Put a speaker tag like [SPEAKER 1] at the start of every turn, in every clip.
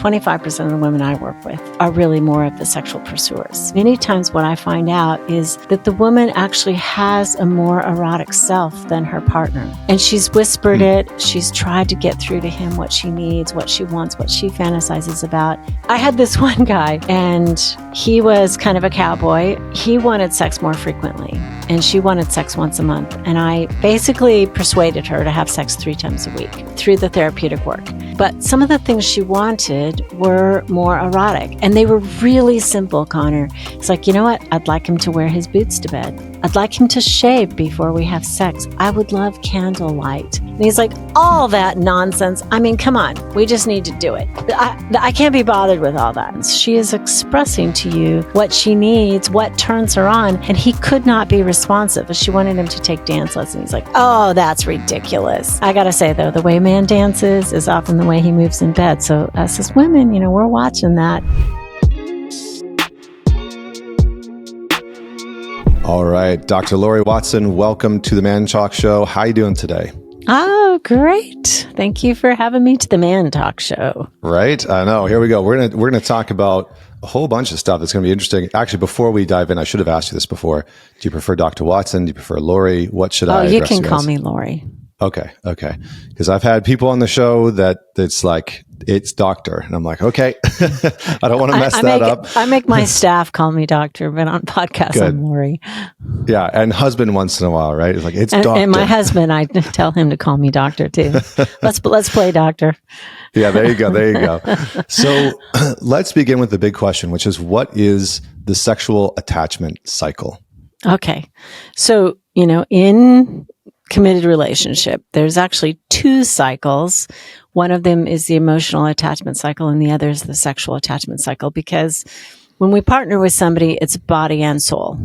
[SPEAKER 1] 25% of the women I work with are really more of the sexual pursuers. Many times what I find out is that the woman actually has a more erotic self than her partner. And she's whispered it. She's tried to get through to him what she needs, what she wants, what she fantasizes about. I had this one guy, and he was kind of a cowboy. He wanted sex more frequently, and she wanted sex once a month. And I basically persuaded her to have sex 3 times a week through the therapeutic work. But some of the things she wanted were more erotic, and they were really simple, Connor. It's like, you know what? I'd like him to wear his boots to bed. I'd like him to shave before we have sex. I would love candlelight. And he's like, all that nonsense. I mean, come on. We just need to do it. I can't be bothered with all that. She is expressing to you what she needs, what turns her on, and he could not be responsive. She wanted him to take dance lessons. He's like, oh, that's ridiculous. I gotta say, though, the way man dances is often the way he moves in bed. So us as women, we're watching that.
[SPEAKER 2] All right, Dr. Laurie Watson, welcome to the Man Talk Show. How are you doing today?
[SPEAKER 1] Oh, great. Thank you for having me to the Man Talk Show.
[SPEAKER 2] Right? I know. Here we go. We're gonna talk about a whole bunch of stuff that's going to be interesting. Actually, before we dive in, I should have asked you this before. Do you prefer Dr. Watson? Do you prefer Laurie? What should I address?
[SPEAKER 1] You can call me Laurie.
[SPEAKER 2] Okay. Because I've had people on the show that it's like, it's doctor. And I'm like, okay, I don't want to mess that up.
[SPEAKER 1] I make my staff call me doctor, but on podcasts,
[SPEAKER 2] Good.
[SPEAKER 1] I'm Laurie.
[SPEAKER 2] Yeah. And husband once in a while, right? It's like, it's doctor.
[SPEAKER 1] And my husband, I tell him to call me doctor too. Let's play doctor.
[SPEAKER 2] Yeah, there you go. So let's begin with the big question, which is, what is the sexual attachment cycle?
[SPEAKER 1] Okay. So, in committed relationship, there's actually 2 cycles. One of them is the emotional attachment cycle, and the other is the sexual attachment cycle, because when we partner with somebody, it's body and soul.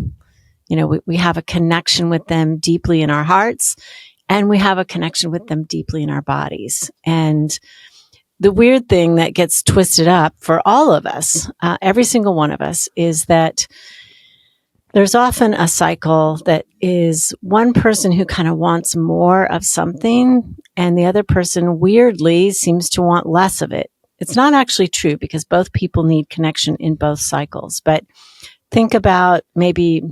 [SPEAKER 1] We have a connection with them deeply in our hearts, and we have a connection with them deeply in our bodies. And the weird thing that gets twisted up for all of us, every single one of us, is that there's often a cycle that is one person who kind of wants more of something, and the other person weirdly seems to want less of it. It's not actually true, because both people need connection in both cycles. But think about maybe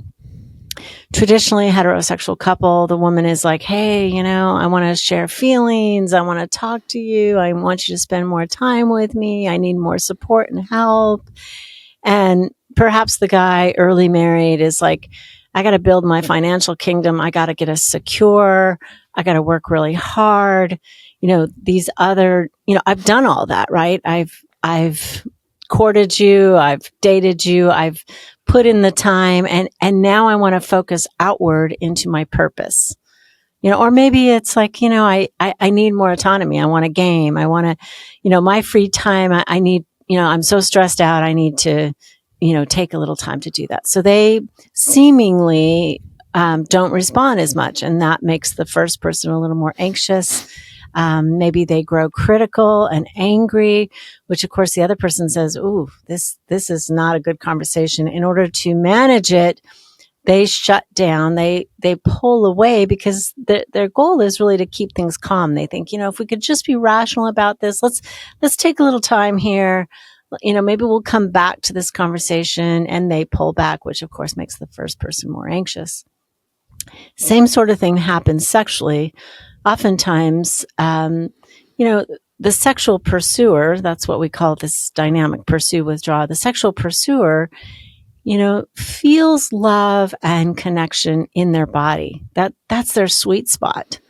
[SPEAKER 1] traditionally a heterosexual couple. The woman is like, hey, I want to share feelings. I want to talk to you. I want you to spend more time with me. I need more support and help. And perhaps the guy, early married, is like, I got to build my financial kingdom. I got to get us secure. I got to work really hard. These other, I've done all that, right? I've courted you. I've dated you. I've put in the time, and now I want to focus outward into my purpose. Or maybe it's like, I need more autonomy. I want a game. I want to, my free time. I need, I'm so stressed out. I need to, take a little time to do that. So they seemingly don't respond as much. And that makes the first person a little more anxious. Maybe they grow critical and angry, which of course the other person says, ooh, this is not a good conversation. In order to manage it, they shut down, they pull away, because their goal is really to keep things calm. They think, if we could just be rational about this, let's take a little time here. Maybe we'll come back to this conversation, and they pull back, which of course makes the first person more anxious. Same sort of thing happens sexually. Oftentimes, the sexual pursuer, that's what we call this dynamic pursue withdraw. The sexual pursuer, feels love and connection in their body. That's their sweet spot.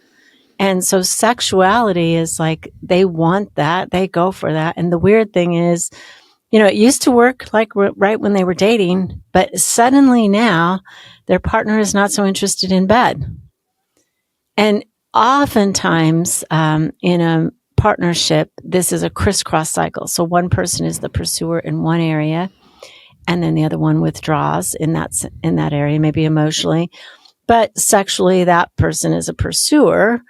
[SPEAKER 1] And so sexuality is like, they want that, they go for that. And the weird thing is, it used to work like right when they were dating, but suddenly now their partner is not so interested in bed. And oftentimes, in a partnership, this is a crisscross cycle. So one person is the pursuer in one area, and then the other one withdraws in that area, maybe emotionally. But sexually, that person is a pursuer.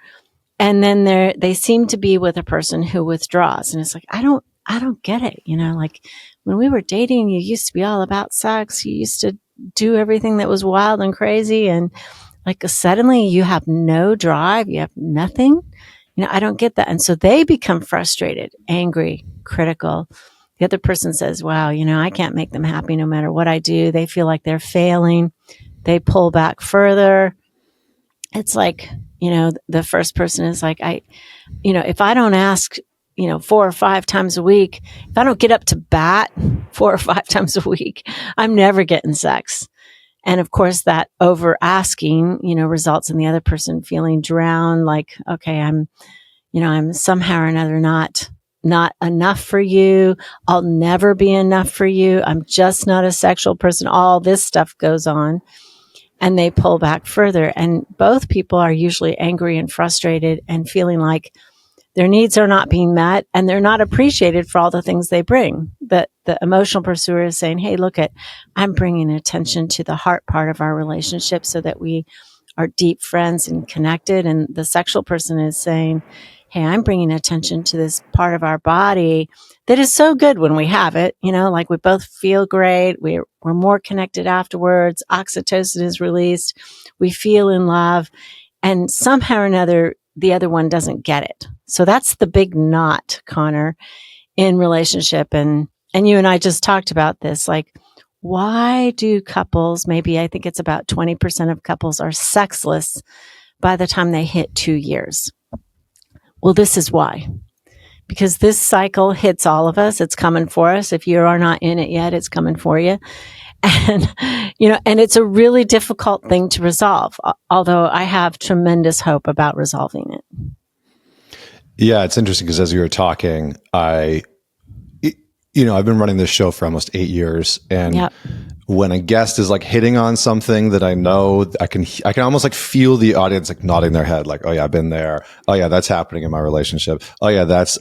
[SPEAKER 1] And then they seem to be with a person who withdraws. And it's like, I don't get it. Like when we were dating, you used to be all about sex. You used to do everything that was wild and crazy. And like suddenly you have no drive. You have nothing. I don't get that. And so they become frustrated, angry, critical. The other person says, wow, I can't make them happy no matter what I do. They feel like they're failing. They pull back further. It's like, the first person is like, if I don't ask, 4 or 5 times a week, if I don't get up to bat 4 or 5 times a week, I'm never getting sex. And of course, that over asking, results in the other person feeling drowned, like, okay, I'm somehow or another not enough for you. I'll never be enough for you. I'm just not a sexual person. All this stuff goes on, and they pull back further. And both people are usually angry and frustrated and feeling like their needs are not being met and they're not appreciated for all the things they bring. The emotional pursuer is saying, hey, I'm bringing attention to the heart part of our relationship so that we are deep friends and connected. And the sexual person is saying, hey, I'm bringing attention to this part of our body that is so good when we have it. Like we both feel great. We're more connected afterwards. Oxytocin is released. We feel in love. And somehow or another, the other one doesn't get it. So that's the big knot, Connor, in relationship. And you and I just talked about this. Like, why do couples, maybe I think it's about 20% of couples are sexless by the time they hit 2 years? Well, this is why. Because this cycle hits all of us. It's coming for us. If you are not in it yet, it's coming for you. And, and it's a really difficult thing to resolve, although I have tremendous hope about resolving it.
[SPEAKER 2] Yeah, it's interesting because as you were talking, I've been running this show for almost 8 years, and
[SPEAKER 1] Yep.
[SPEAKER 2] when a guest is like hitting on something that I know, I can almost like feel the audience like nodding their head, like, oh yeah, I've been there. Oh yeah, that's happening in my relationship. Oh yeah, that's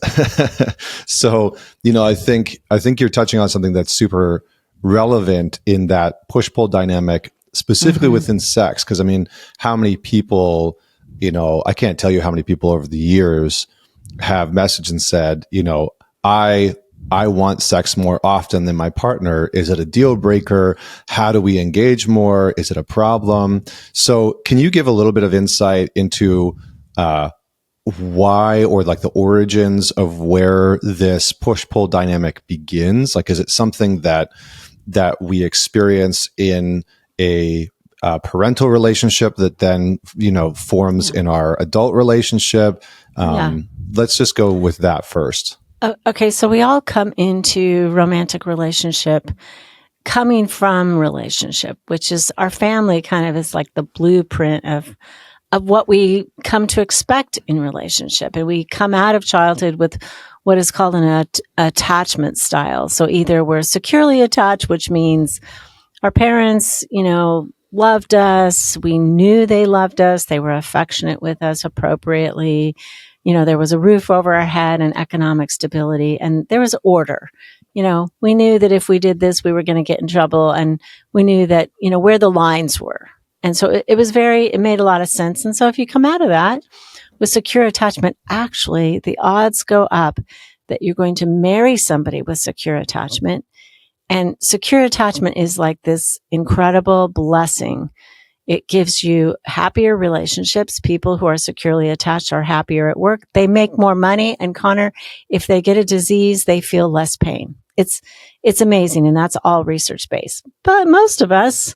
[SPEAKER 2] so. I think you're touching on something that's super relevant in that push-pull dynamic, specifically within sex. Because I mean, how many people, I can't tell you how many people over the years have messaged and said, I want sex more often than my partner. Is it a deal breaker? How do we engage more? Is it a problem? So can you give a little bit of insight into why, or like the origins of where this push-pull dynamic begins? Like, is it something that we experience in a parental relationship that then, forms in our adult relationship? Let's just go with that first.
[SPEAKER 1] Okay, so we all come into romantic relationship coming from relationship, which is our family kind of is like the blueprint of what we come to expect in relationship. And we come out of childhood with what is called an attachment style. So either we're securely attached, which means our parents, loved us. We knew they loved us. They were affectionate with us appropriately. There was a roof over our head and economic stability, and there was order. We knew that if we did this, we were going to get in trouble, and we knew that, where the lines were. And so it made a lot of sense. And so if you come out of that with secure attachment, actually the odds go up that you're going to marry somebody with secure attachment. And secure attachment is like this incredible blessing. It gives you happier relationships. People who are securely attached are happier at work. They make more money. And Connor, if they get a disease, they feel less pain. It's amazing. And that's all research based. But most of us,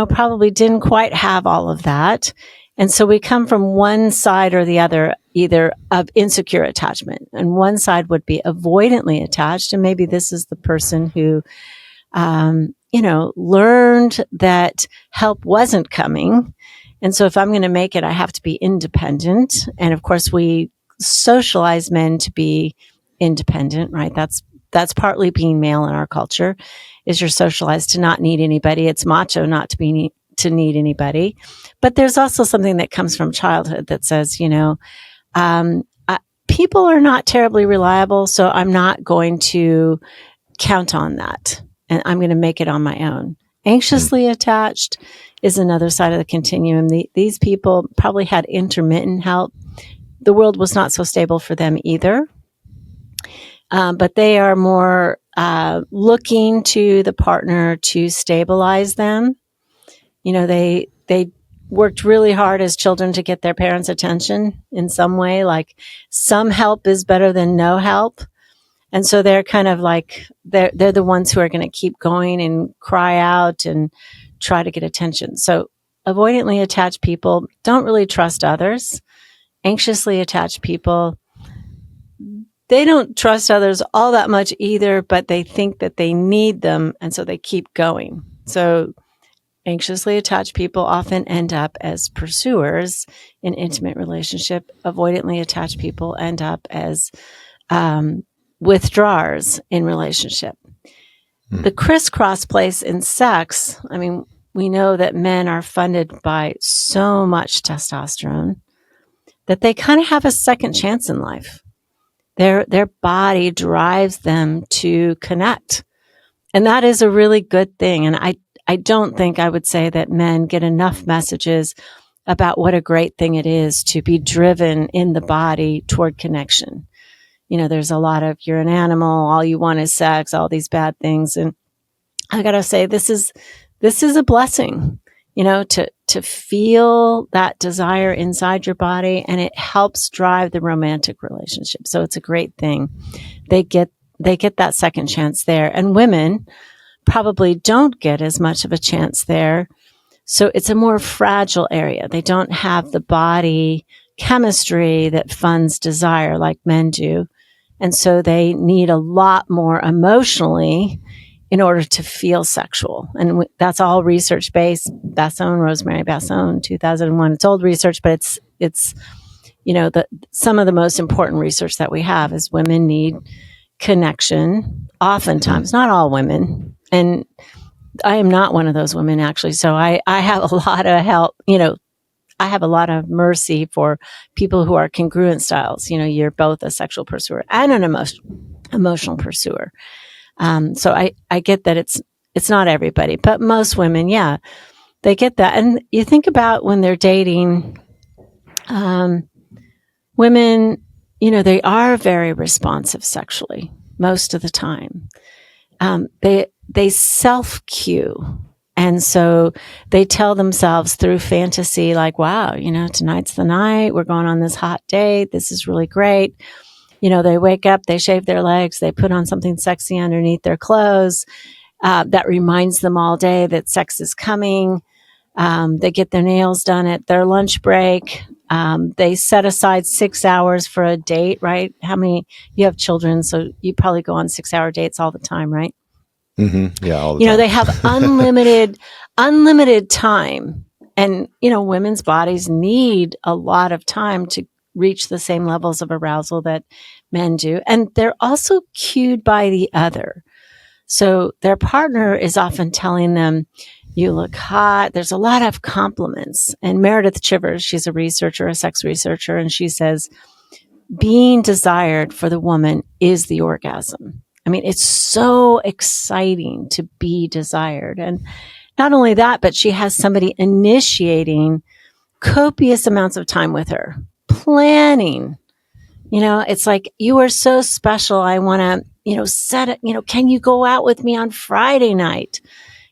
[SPEAKER 1] probably didn't quite have all of that. And so we come from one side or the other, either of insecure attachment. And one side would be avoidantly attached. And maybe this is the person who, learned that help wasn't coming. And so if I'm going to make it, I have to be independent. And of course, we socialize men to be independent, right? That's partly being male in our culture, is you're socialized to not need anybody. It's macho not to need anybody. But there's also something that comes from childhood that says, people are not terribly reliable, so I'm not going to count on that. And I'm going to make it on my own. Anxiously attached is another side of the continuum. These people probably had intermittent help. The world was not so stable for them either. But they are more looking to the partner to stabilize them. They worked really hard as children to get their parents' attention in some way, like some help is better than no help. And so they're kind of like, they're the ones who are going to keep going and cry out and try to get attention. So avoidantly attached people don't really trust others. Anxiously attached people, they don't trust others all that much either, but they think that they need them. And so they keep going. So anxiously attached people often end up as pursuers in intimate relationship. Avoidantly attached people end up as withdrawers in relationship. The crisscross place in sex, I mean, we know that men are funded by so much testosterone that they kind of have a second chance in life. Their body drives them to connect. And that is a really good thing. And I don't think I would say that men get enough messages about what a great thing it is to be driven in the body toward connection. You know, there's a lot of, you're an animal, all you want is sex, all these bad things. And I got to say, this is a blessing, you know, to feel that desire inside your body, and it helps drive the romantic relationship. So it's a great thing. They get that second chance there. And women probably don't get as much of a chance there. So it's a more fragile area. They don't have the body chemistry that funds desire like men do. And so they need a lot more emotionally in order to feel sexual. And that's all research based. Basson, Rosemary Basson, 2001. It's old research, but it's you know, some of the most important research that we have is women need connection. Oftentimes, not all women. And I am not one of those women, actually. So I have a lot of help, you know, I have a lot of mercy for people who are congruent styles. You know, you're both a sexual pursuer and an emotional pursuer. So I get that it's not everybody, but most women, yeah, they get that. And you think about when they're dating, women, you know, they are very responsive sexually most of the time. They self-cue. And so they tell themselves through fantasy, like, wow, you know, tonight's the night. We're going on this hot date. This is really great. You know, they wake up, they shave their legs, they put on something sexy underneath their clothes. That reminds them all day that sex is coming. They get their nails done at their lunch break. They set aside 6 hours for a date, right? You have children, so you probably go on 6-hour dates all the time, right?
[SPEAKER 2] Mm-hmm. Yeah, all the
[SPEAKER 1] you
[SPEAKER 2] time.
[SPEAKER 1] know, they have unlimited time. And, you know, women's bodies need a lot of time to reach the same levels of arousal that men do. And they're also cued by the other. So their partner is often telling them, you look hot. There's a lot of compliments. And Meredith Chivers, she's a sex researcher, and she says, being desired for the woman is the orgasm. I mean, it's so exciting to be desired. And not only that, but she has somebody initiating copious amounts of time with her, planning. You know, it's like, you are so special. I want to, you know, set it, you know, can you go out with me on Friday night?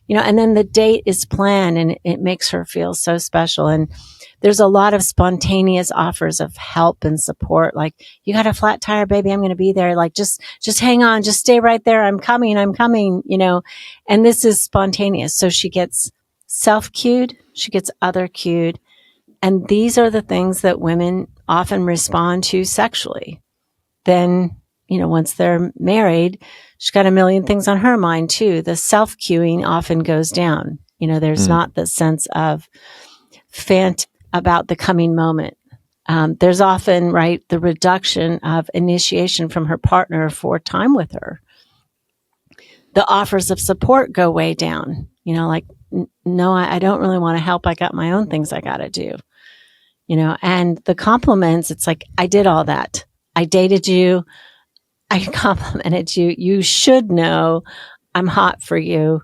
[SPEAKER 1] You know, and then the date is planned, and it makes her feel so special. And there's a lot of spontaneous offers of help and support. Like, you got a flat tire, baby, I'm going to be there. Like, just hang on, just stay right there. I'm coming, you know, and this is spontaneous. So she gets self-cued, she gets other cued. And these are the things that women often respond to sexually. Then, you know, once they're married, she's got a million things on her mind too. The self-cueing often goes down. You know, there's not the sense of about the coming moment. There's often, right, the reduction of initiation from her partner for time with her. The offers of support go way down. You know, like, no, I don't really want to help. I got my own things I got to do. You know, and the compliments, it's like, I did all that. I dated you. I complimented you. You should know I'm hot for you.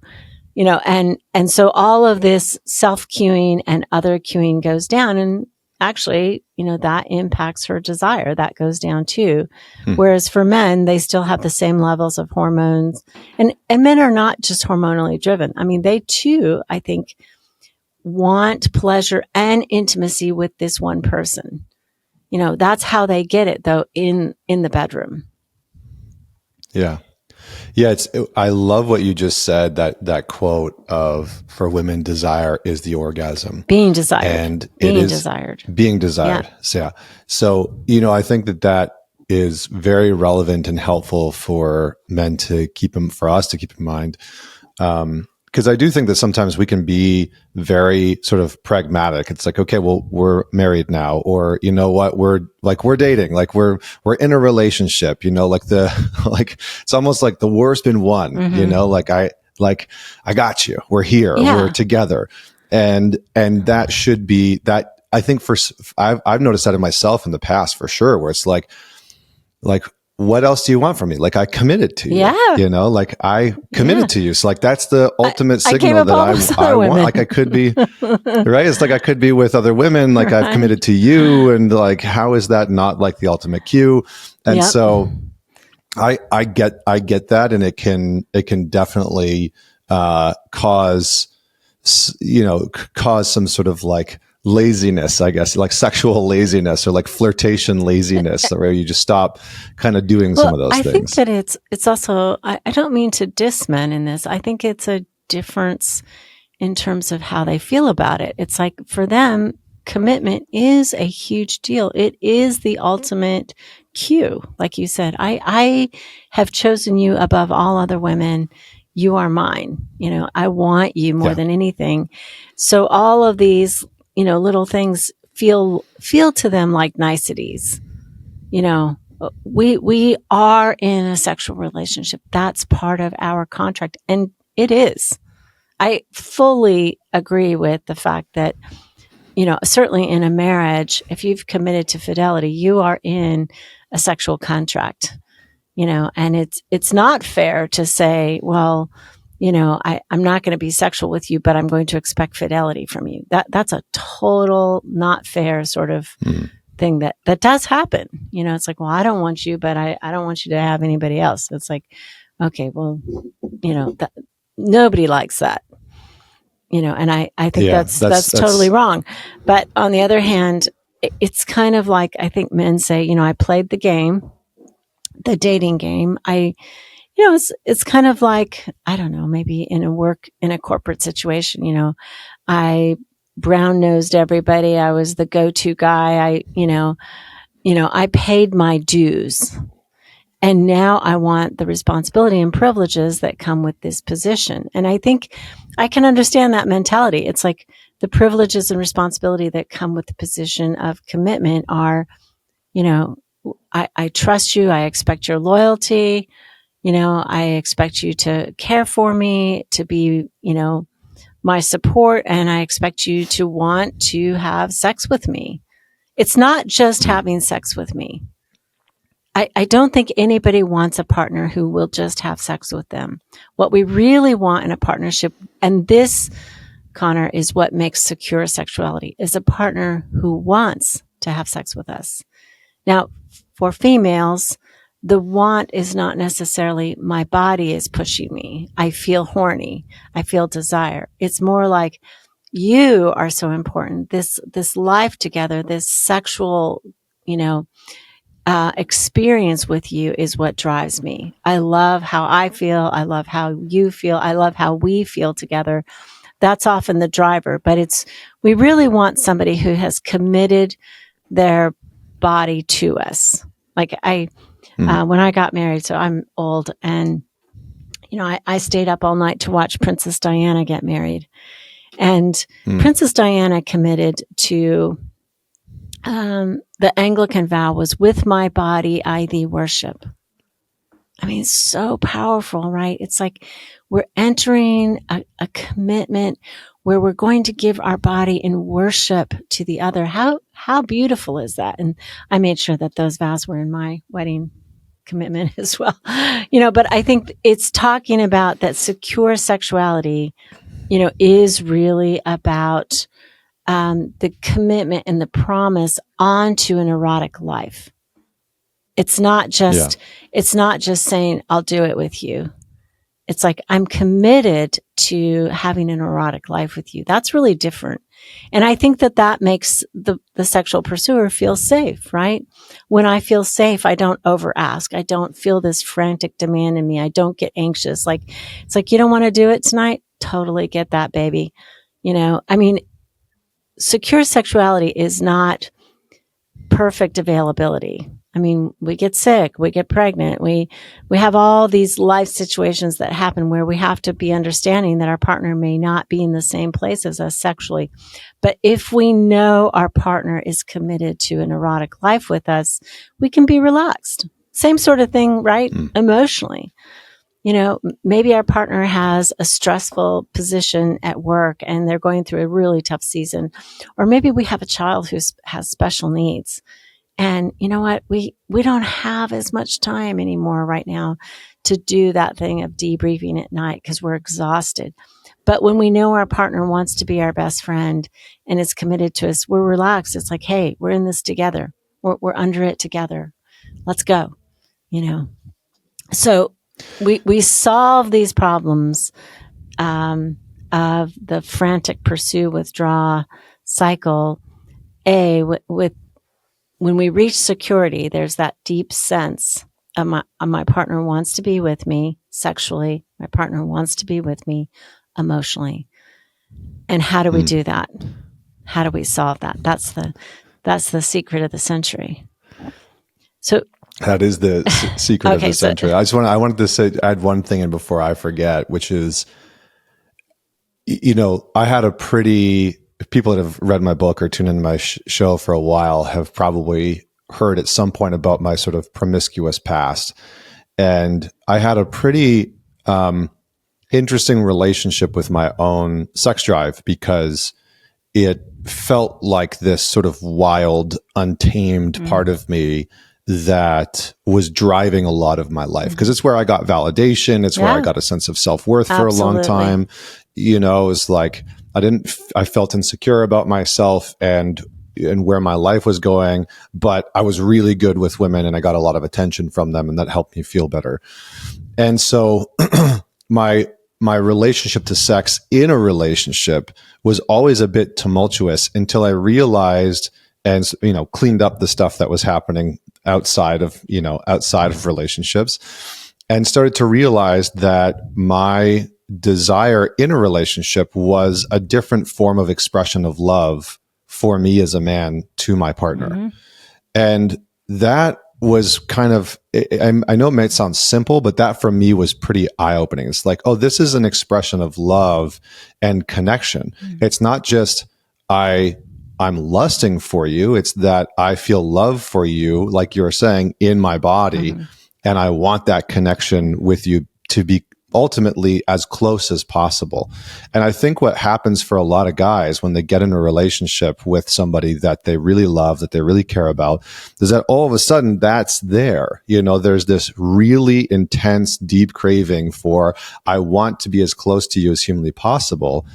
[SPEAKER 1] You know, and so all of this self-cueing and other cueing goes down. And actually, you know, that impacts her desire. That goes down too. Whereas for men, they still have the same levels of hormones. And men are not just hormonally driven. I mean, they too, I think, want pleasure and intimacy with this one person. You know, that's how they get it, though, in the bedroom.
[SPEAKER 2] Yeah. Yeah, I love what you just said, that quote of, for women, desire is the orgasm.
[SPEAKER 1] Being desired.
[SPEAKER 2] And it
[SPEAKER 1] Being
[SPEAKER 2] is
[SPEAKER 1] desired.
[SPEAKER 2] being desired.
[SPEAKER 1] Yeah.
[SPEAKER 2] So, yeah. So, I think that is very relevant and helpful for men to for us to keep in mind. Because I do think that sometimes we can be very sort of pragmatic. It's like, okay, well, we're married now, or you know what, we're dating, like we're in a relationship, like like it's almost like the worst in one,
[SPEAKER 1] Mm-hmm.
[SPEAKER 2] I got you. We're here.
[SPEAKER 1] Yeah.
[SPEAKER 2] We're together, and that should be that. I think I've noticed that in myself in the past for sure, where it's like what else do you want from me? Like I committed to you,
[SPEAKER 1] Yeah.
[SPEAKER 2] like I committed
[SPEAKER 1] Yeah.
[SPEAKER 2] to you. So like that's the ultimate
[SPEAKER 1] I came
[SPEAKER 2] signal
[SPEAKER 1] up
[SPEAKER 2] that
[SPEAKER 1] all those
[SPEAKER 2] I
[SPEAKER 1] other
[SPEAKER 2] want.
[SPEAKER 1] women.
[SPEAKER 2] Like I could be right. It's like I could be with other women. Like I've committed to you, and like how is that not like the ultimate cue? And
[SPEAKER 1] Yep.
[SPEAKER 2] so I get that, and it can definitely cause some sort of like laziness, I guess, like sexual laziness or like flirtation laziness, where you just stop kind of doing some of those
[SPEAKER 1] I
[SPEAKER 2] things.
[SPEAKER 1] think that it's also, I don't mean to diss men in this. I think it's a difference in terms of how they feel about it. It's like for them, commitment is a huge deal. It is the ultimate cue. Like you said, I have chosen you above all other women. You are mine. I want you more than anything. So all of these, little things feel to them like niceties. We are in a sexual relationship. That's part of our contract. And it is. I fully agree with the fact that, certainly in a marriage, if you've committed to fidelity, you are in a sexual contract, and it's not fair to say, well, I'm not going to be sexual with you, but I'm going to expect fidelity from you. That's a total not fair sort of thing that does happen. It's like, well, I don't want you, but I don't want you to have anybody else. It's like, okay, well, nobody likes that. And I think that's totally wrong. But on the other hand, it's kind of like, I think men say, I played the game, the dating game. It's kind of like, I don't know, maybe in a corporate situation, I brown nosed everybody. I was the go-to guy. I paid my dues. And now I want the responsibility and privileges that come with this position. And I think I can understand that mentality. It's like the privileges and responsibility that come with the position of commitment are, I trust you. I expect your loyalty. I expect you to care for me, to be, my support, and I expect you to want to have sex with me. It's not just having sex with me. I don't think anybody wants a partner who will just have sex with them. What we really want in a partnership, and this, Connor, is what makes secure sexuality, is a partner who wants to have sex with us. Now, for females, the want is not necessarily my body is pushing me. I feel horny. I feel desire. It's more like you are so important. This life together, this sexual, experience with you is what drives me. I love how I feel. I love how you feel. I love how we feel together. That's often the driver, but we really want somebody who has committed their body to us. Like when I got married, so I'm old, and I stayed up all night to watch Princess Diana get married, and Princess Diana committed to the Anglican vow was, with my body I thee worship. I mean, so powerful, right? It's like we're entering a commitment where we're going to give our body in worship to the other. How beautiful is that? And I made sure that those vows were in my wedding commitment as well. But I think it's talking about that secure sexuality, is really about the commitment and the promise onto an erotic life. It's not just saying, I'll do it with you. it's like, I'm committed to having an erotic life with you. That's really different. And I think that that makes the sexual pursuer feel safe, right? When I feel safe, I don't over ask. I don't feel this frantic demand in me. I don't get anxious. Like, it's like, you don't want to do it tonight? Totally get that, baby. I mean, secure sexuality is not perfect availability. I mean, we get sick, we get pregnant, we have all these life situations that happen where we have to be understanding that our partner may not be in the same place as us sexually. But if we know our partner is committed to an erotic life with us, we can be relaxed. Same sort of thing, right? Emotionally. Maybe our partner has a stressful position at work and they're going through a really tough season. Or maybe we have a child who has special needs. And you know what? We don't have as much time anymore right now to do that thing of debriefing at night because we're exhausted. But when we know our partner wants to be our best friend and is committed to us, we're relaxed. It's like, hey, we're in this together. We're under it together. Let's go. So we solve these problems of the frantic pursue, withdraw cycle. With when we reach security, there's that deep sense of my partner wants to be with me sexually. My partner wants to be with me emotionally. And how do we do that? How do we solve that? That's the secret of the century. So
[SPEAKER 2] that is the secret of the century. I wanted to add one thing in before I forget, which is, I had people that have read my book or tuned into my show for a while have probably heard at some point about my sort of promiscuous past. And I had a pretty interesting relationship with my own sex drive because it felt like this sort of wild, untamed part of me that was driving a lot of my life because it's where I got validation. It's where I got a sense of self-worth for a long time. It was like, I felt insecure about myself and where my life was going, but I was really good with women and I got a lot of attention from them and that helped me feel better. And so my relationship to sex in a relationship was always a bit tumultuous until I realized and, cleaned up the stuff that was happening outside of relationships and started to realize that my desire in a relationship was a different form of expression of love for me as a man to my partner. And that was kind of, I know it might sound simple, but that for me was pretty eye-opening. It's like, oh, this is an expression of love and connection. It's not just I'm lusting for you. It's that I feel love for you, like you were saying, in my body. And I want that connection with you to be ultimately as close as possible. And I think what happens for a lot of guys when they get in a relationship with somebody that they really love, that they really care about, is that all of a sudden that's there. There's this really intense, deep craving for, I want to be as close to you as humanly possible.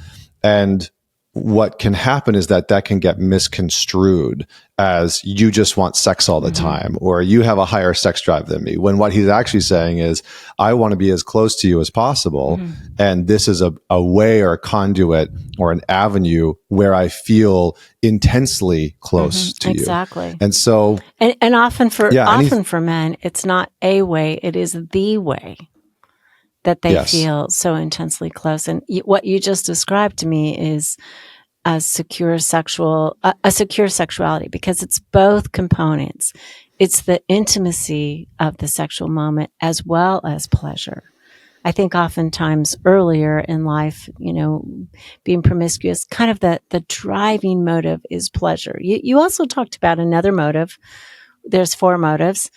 [SPEAKER 2] And what can happen is that can get misconstrued as you just want sex all the time, or you have a higher sex drive than me, when what he's actually saying is, I want to be as close to you as possible. And this is a way or a conduit or an avenue where I feel intensely close to you.
[SPEAKER 1] Exactly.
[SPEAKER 2] And so,
[SPEAKER 1] and often for men, it's not a way, it is the way that they feel so intensely close. And what you just described to me is a secure sexuality, because it's both components. It's the intimacy of the sexual moment as well as pleasure. I think oftentimes earlier in life, being promiscuous, kind of the driving motive is pleasure. You also talked about another motive. There's 4 motives.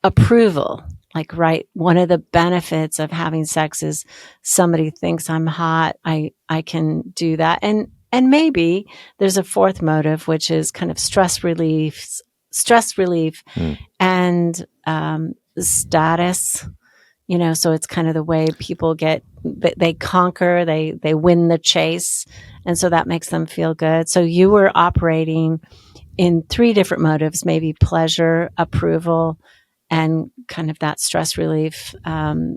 [SPEAKER 1] Approval. Like, right, one of the benefits of having sex is somebody thinks I'm hot. I can do that. And maybe there's a 4th motive, which is kind of stress relief and status, so it's kind of the way people they conquer, they win the chase. And so that makes them feel good. So you were operating in 3 different motives, maybe pleasure, approval, and kind of that stress relief,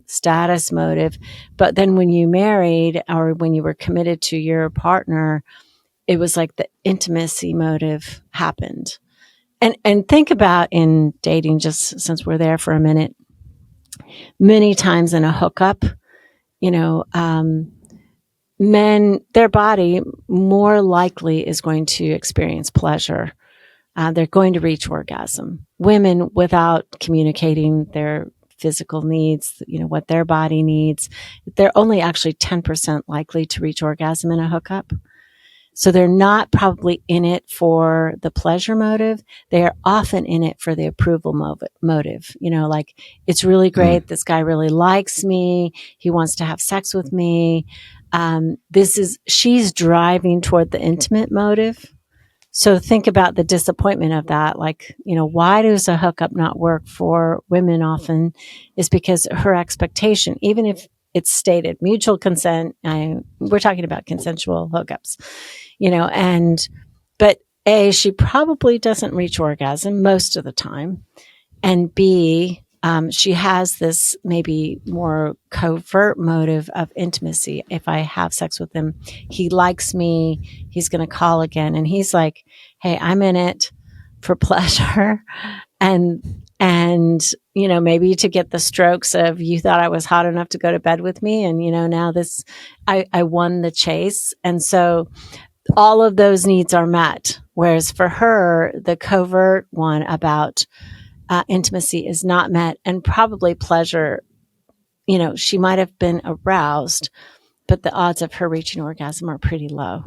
[SPEAKER 1] status motive. But then when you married or when you were committed to your partner, it was like the intimacy motive happened. And think about in dating, just since we're there for a minute, many times in a hookup, men, their body more likely is going to experience pleasure. They're going to reach orgasm. Women, without communicating their physical needs, what their body needs, they're only actually 10% likely to reach orgasm in a hookup. So they're not probably in it for the pleasure motive. They are often in it for the approval motive. Like, it's really great. This guy really likes me. He wants to have sex with me. She's driving toward the intimate motive. So think about the disappointment of that. Like, why does a hookup not work for women often is because her expectation, even if it's stated mutual consent, we're talking about consensual hookups, but A, she probably doesn't reach orgasm most of the time. And B, she has this maybe more covert motive of intimacy. If I have sex with him, he likes me, he's going to call again. And he's like, hey, I'm in it for pleasure. And maybe to get the strokes of, you thought I was hot enough to go to bed with me. And, now I won the chase. And so all of those needs are met. Whereas for her, the covert one about intimacy is not met, and probably pleasure, she might have been aroused, but the odds of her reaching orgasm are pretty low.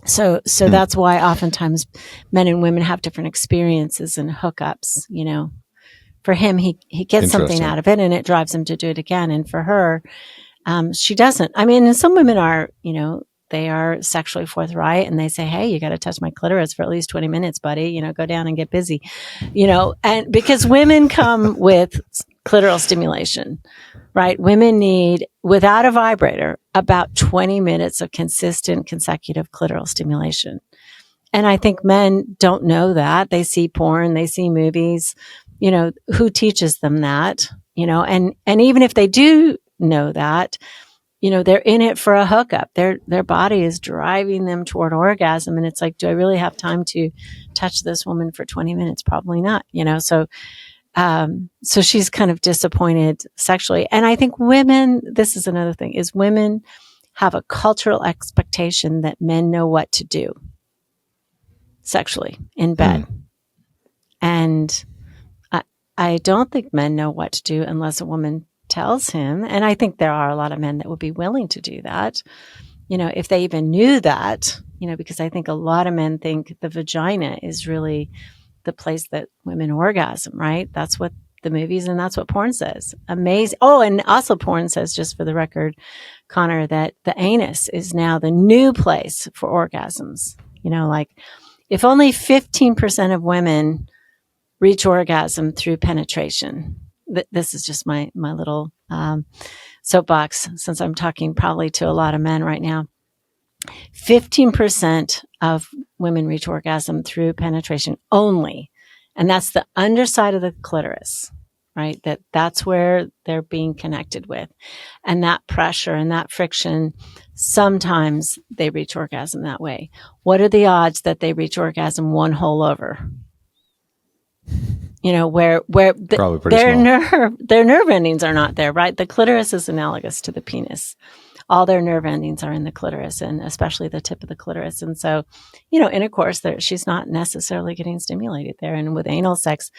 [SPEAKER 1] So that's why oftentimes men and women have different experiences in hookups. For him, he gets something out of it and it drives him to do it again. And for her, she doesn't. I mean, and some women are, they are sexually forthright and they say, hey, you got to touch my clitoris for at least 20 minutes, buddy, go down and get busy, and because women come with clitoral stimulation, right? Women need, without a vibrator, about 20 minutes of consistent consecutive clitoral stimulation. And I think men don't know that. They see porn, they see movies, who teaches them that, and even if they do know that, they're in it for a hookup. Their body is driving them toward orgasm. And it's like, do I really have time to touch this woman for 20 minutes? Probably not, so she's kind of disappointed sexually. And I think women, this is another thing, is women have a cultural expectation that men know what to do sexually in bed. And I don't think men know what to do unless a woman tells him. And I think there are a lot of men that would be willing to do that, if they even knew that, because I think a lot of men think the vagina is really the place that women orgasm, right? That's what the movies and that's what porn says. Amazing. Oh, and also porn says, just for the record, Connor, that the anus is now the new place for orgasms. Like, if only 15% of women reach orgasm through penetration. This is just my little soapbox, since I'm talking probably to a lot of men right now. 15% of women reach orgasm through penetration only. And that's the underside of the clitoris, right? That's where they're being connected with. And that pressure and that friction, sometimes they reach orgasm that way. What are the odds that they reach orgasm one hole over? Where their nerve endings are not there, right? The clitoris is analogous to the penis. All their nerve endings are in the clitoris, and especially the tip of the clitoris. And so, intercourse, she's not necessarily getting stimulated there. And with anal sex,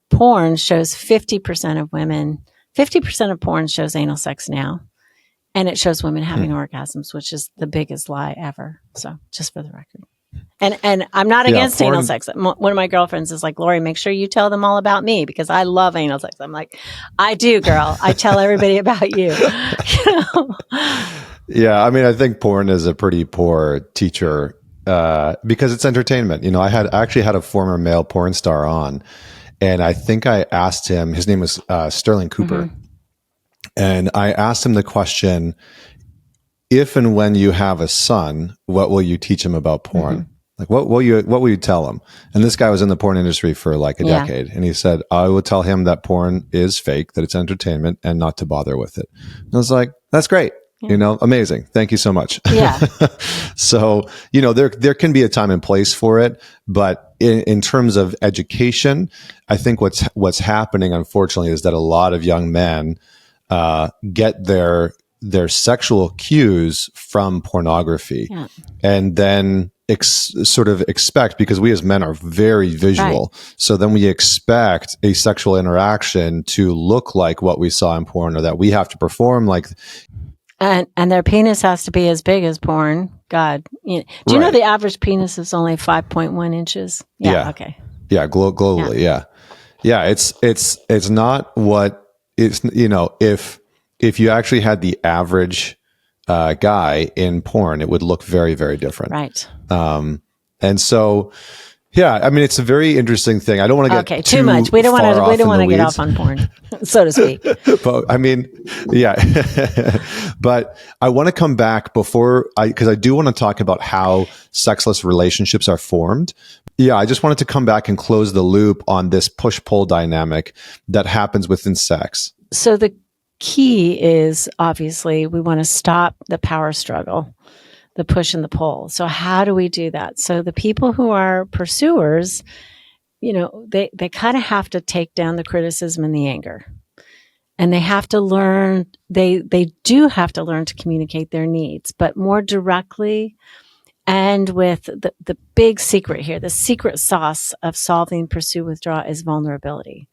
[SPEAKER 1] porn shows 50% of women, 50% of porn shows anal sex now. And it shows women having orgasms, which is the biggest lie ever. So just for the record. And I'm not against anal sex. One of my girlfriends is like, Laurie, make sure you tell them all about me because I love anal sex. I'm like, I do, girl. I tell everybody about you.
[SPEAKER 2] Yeah, I mean, I think porn is a pretty poor teacher because it's entertainment. I actually had a former male porn star on, and I think I asked him, his name was Sterling Cooper, and I asked him the question, if and when you have a son, what will you teach him about porn? Like, what will you tell him? And this guy was in the porn industry for like a decade. And he said, I would tell him that porn is fake, that it's entertainment, and not to bother with it. And I was like, that's great. Amazing. Thank you so much.
[SPEAKER 1] Yeah.
[SPEAKER 2] So, there can be a time and place for it, but in terms of education, I think what's happening, unfortunately, is that a lot of young men get their sexual cues from pornography, and then sort of expect, because we as men are very visual, so then we expect a sexual interaction to look like what we saw in porn, or that we have to perform like.
[SPEAKER 1] And their penis has to be as big as porn. God, do you know the average penis is only 5.1 inches? Yeah. Okay.
[SPEAKER 2] Yeah. Globally. Yeah. Yeah. It's not what it's, if you actually had the average guy in porn, it would look very, very different.
[SPEAKER 1] Right.
[SPEAKER 2] And so, yeah, I mean, it's a very interesting thing. I don't want to get too much.
[SPEAKER 1] We don't want to get off on porn, so to speak.
[SPEAKER 2] But I mean, yeah. But I want to come back because I do want to talk about how sexless relationships are formed. Yeah, I just wanted to come back and close the loop on this push-pull dynamic that happens within sex.
[SPEAKER 1] So the key is, obviously, we want to stop the power struggle, the push and the pull. So how do we do that? So the people who are pursuers, they kind of have to take down the criticism and the anger. And they have to learn, they do have to learn to communicate their needs, but more directly, and with the big secret here, the secret sauce of solving pursue withdraw is vulnerability.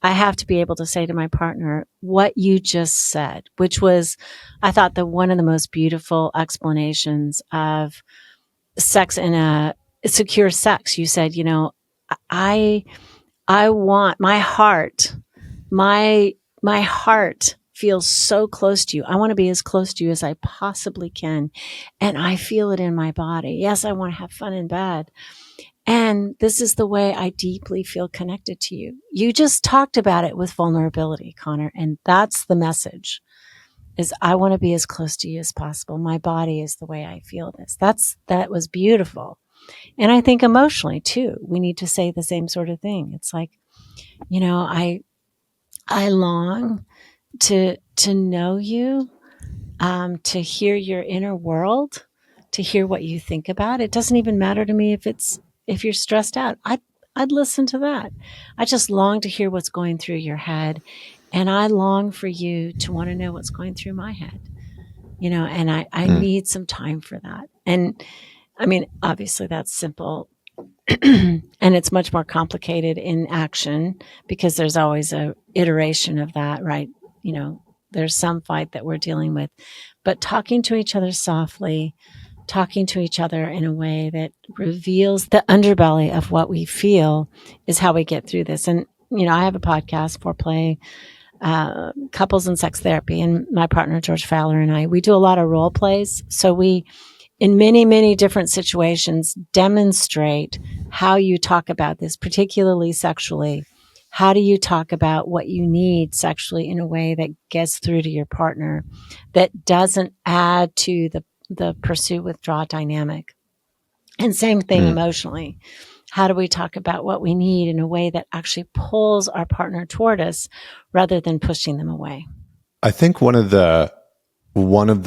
[SPEAKER 1] I have to be able to say to my partner what you just said, which was, I thought, one of the most beautiful explanations of sex in a secure sex. You said, I want my heart feels so close to you. I want to be as close to you as I possibly can. And I feel it in my body. Yes, I want to have fun in bed. And this is the way I deeply feel connected to you. You just talked about it with vulnerability, Connor. And that's the message, is I want to be as close to you as possible. My body is the way I feel this. That was beautiful. And I think emotionally too, we need to say the same sort of thing. It's like, I long to know you, to hear your inner world, to hear what you think about. It doesn't even matter to me if you're stressed out. I'd listen to that. I just long to hear what's going through your head, and I long for you to want to know what's going through my head. And I need some time for that. And I mean, obviously that's simple. And it's much more complicated in action, because there's always a iteration of that, right? There's some fight that we're dealing with, but talking to each other softly, talking to each other in a way that reveals the underbelly of what we feel is how we get through this. And, I have a podcast, Foreplay, Couples and Sex Therapy, and my partner, George Fowler, and we do a lot of role plays. So we, in many, many different situations, demonstrate how you talk about this, particularly sexually. How do you talk about what you need sexually in a way that gets through to your partner, that doesn't add to the pursue withdraw dynamic? And same thing emotionally. How do we talk about what we need in a way that actually pulls our partner toward us rather than pushing them away?
[SPEAKER 2] I think one of the